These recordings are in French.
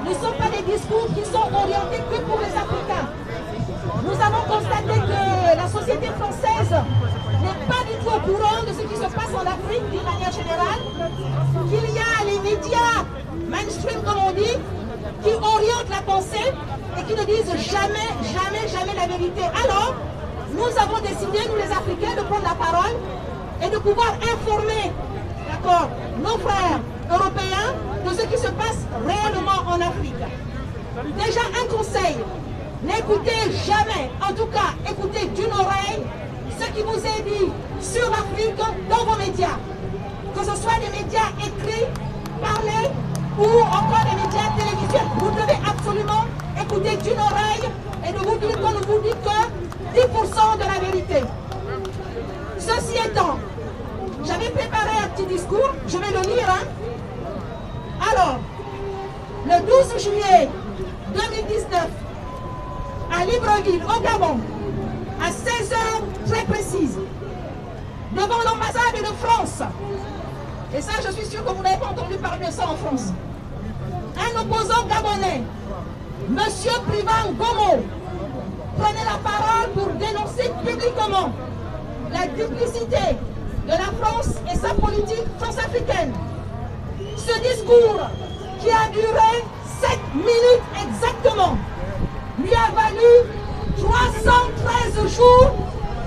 ne sont pas des discours qui sont orientés que pour les Africains. Nous avons constaté que la société française n'est pas du tout au courant de ce qui se passe en Afrique d'une manière générale, qu'il y a les médias mainstream, comme on dit, qui orientent la pensée et qui ne disent jamais, jamais, jamais la vérité. Alors, nous avons décidé, nous les Africains, de prendre la parole et de pouvoir informer, d'accord, nos frères européens de ce qui se passe réellement en Afrique. Déjà un conseil, n'écoutez jamais, en tout cas écoutez d'une oreille ce qui vous est dit sur l'Afrique dans vos médias. Que ce soit des médias écrits, parlés ou encore des médias télévisuels. Vous devez absolument écouter d'une oreille et de vous dire qu'on ne vous dit que 10% de la vérité. Ceci étant, j'avais préparé un petit discours, je vais le lire. Alors, le 12 juillet 2019, à Libreville, au Gabon, à 16h très précises, devant l'ambassade de France, et ça je suis sûr que vous n'avez pas entendu parler de ça en France, un opposant gabonais, M. Privan Gomo, prenait la parole pour dénoncer publiquement la duplicité de la France et sa politique france-africaine. Ce discours, qui a duré 7 minutes exactement, lui a valu 313 jours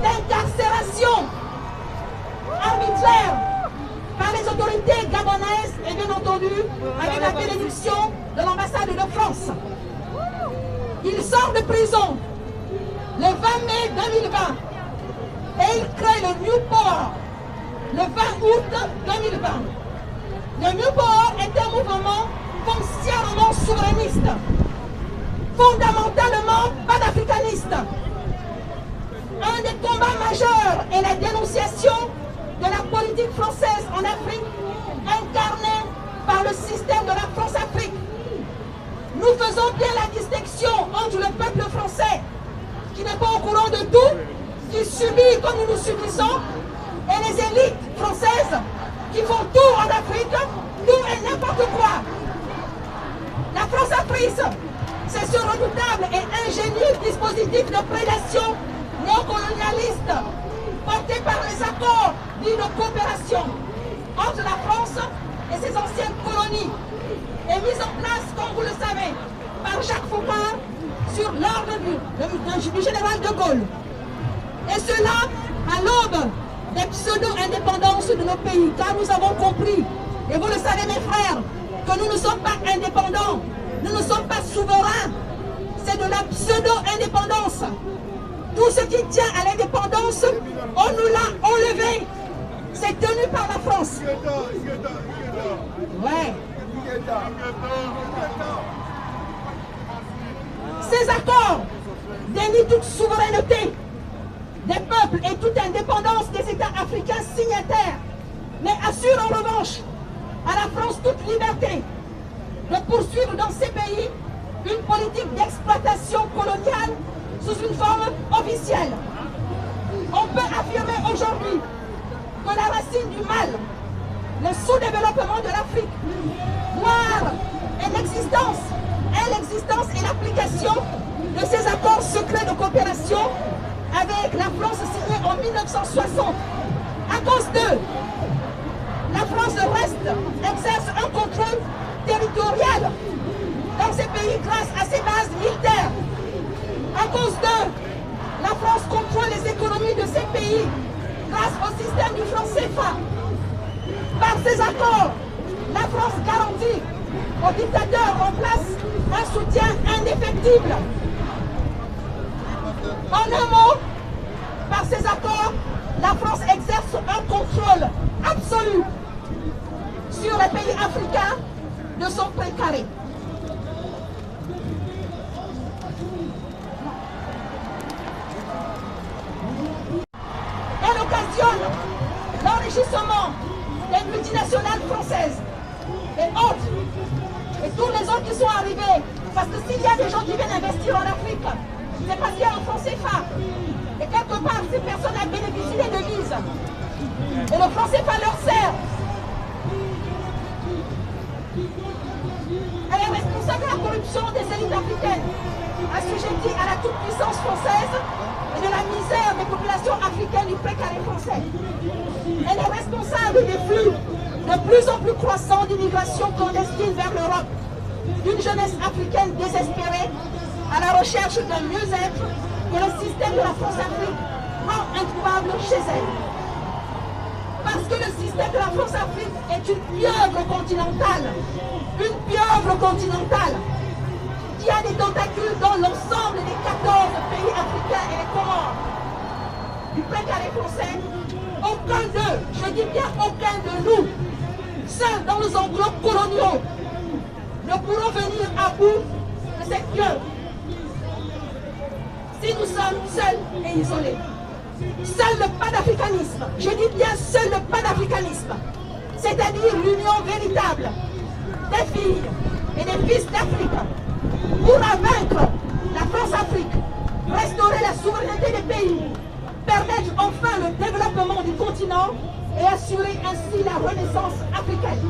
d'incarcération arbitraire par les autorités gabonaises et bien entendu avec la bénédiction de l'ambassade de France. Il sort de prison le 20 mai 2020 et il crée le New Power le 20 août 2020. Le New Power est un mouvement foncièrement souverainiste, fondamentalement panafricaniste. Un des combats majeurs est la dénonciation de la politique française en Afrique, incarnée par le système de la France-Afrique. Nous faisons bien la distinction entre le peuple français, qui n'est pas au courant de tout, qui subit comme nous nous subissons, et les élites françaises qui font tout en Afrique, tout et n'importe quoi. La France-Afrique, c'est ce redoutable et ingénieux dispositif de prédation néocolonialiste porté par les accords dits de coopération entre la France et ses anciennes colonies et mis en place, comme vous le savez, par Jacques Foccart sur l'ordre du général de Gaulle. Et cela à l'aube des pseudo-indépendances de nos pays, car nous avons compris, et vous le savez mes frères, que nous ne sommes pas indépendants, nous ne sommes pas souverains, c'est de la pseudo-indépendance. Tout ce qui tient à l'indépendance, on nous l'a enlevé, c'est tenu par la France. Ouais. Ces accords dénient toute souveraineté des peuples et toute indépendance des États africains signataires, mais assurent en revanche à la France toute liberté de poursuivre dans ces pays une politique d'exploitation coloniale sous une forme officielle. On peut affirmer aujourd'hui que la racine du mal, le sous-développement de l'Afrique, voire l'existence et l'application de ces accords secrets de coopération avec la France signés en 1960. À cause d'eux, la France exerce un contrôle territorial dans ces pays grâce à ses bases militaires. À cause d'eux, la France contrôle les économies de ces pays grâce au système du franc CFA. Par ces accords, la France garantit aux dictateurs en place un soutien indéfectible. En un mot, par ces accords, la France exerce un contrôle absolu sur les pays africains de son précaré. Elle occasionne l'enrichissement des multinationales françaises et autres, et tous les autres qui sont arrivés. Parce que s'il y a des gens qui viennent investir en Afrique, c'est parce qu'il y a un franc CFA. Et quelque part, ces personnes ont bénéficié des devises. Et le franc CFA leur sert. Elle est savez, la corruption des élites africaines, assujettie à la toute-puissance française et de la misère des populations africaines du précaré français. Elle est responsable des flux de plus en plus croissants d'immigration clandestine vers l'Europe, d'une jeunesse africaine désespérée à la recherche d'un mieux-être que le système de la France-Afrique rend introuvable chez elle. Parce que le système de la France-Afrique est une pieuvre continentale qui a des tentacules dans l'ensemble des 14 pays africains et les Comores. Du précaré français, aucun d'eux, je dis bien aucun de nous, seuls dans nos enveloppes coloniaux, ne pourront venir à bout de cette pieuvre. Si nous sommes seuls et isolés. Seul le panafricanisme, je dis bien seul le panafricanisme, c'est-à-dire l'union véritable des filles et des fils d'Afrique, pourra vaincre la France-Afrique, restaurer la souveraineté des pays, permettre enfin le développement du continent et assurer ainsi la renaissance africaine.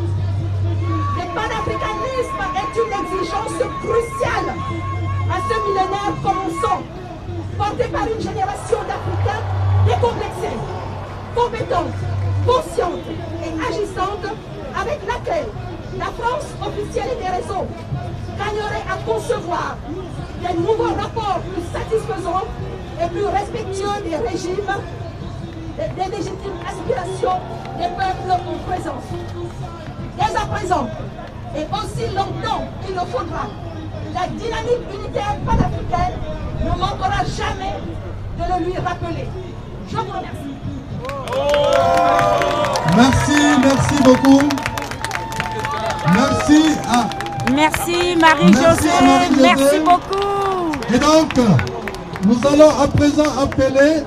Le panafricanisme est une exigence cruciale à ce millénaire commençant, porté par une génération d'Africains décomplexés, compétentes, conscientes et agissantes, avec laquelle la France officielle et des réseaux gagnerait à concevoir des nouveaux rapports plus satisfaisants et plus respectueux des régimes, des légitimes aspirations des peuples en présence. Dès à présent, et aussi longtemps qu'il le faudra, la dynamique unitaire panafricaine ne manquera jamais de le lui rappeler. Je vous remercie. Merci beaucoup. Merci Marie-Josée, merci beaucoup. Et donc, nous allons à présent appeler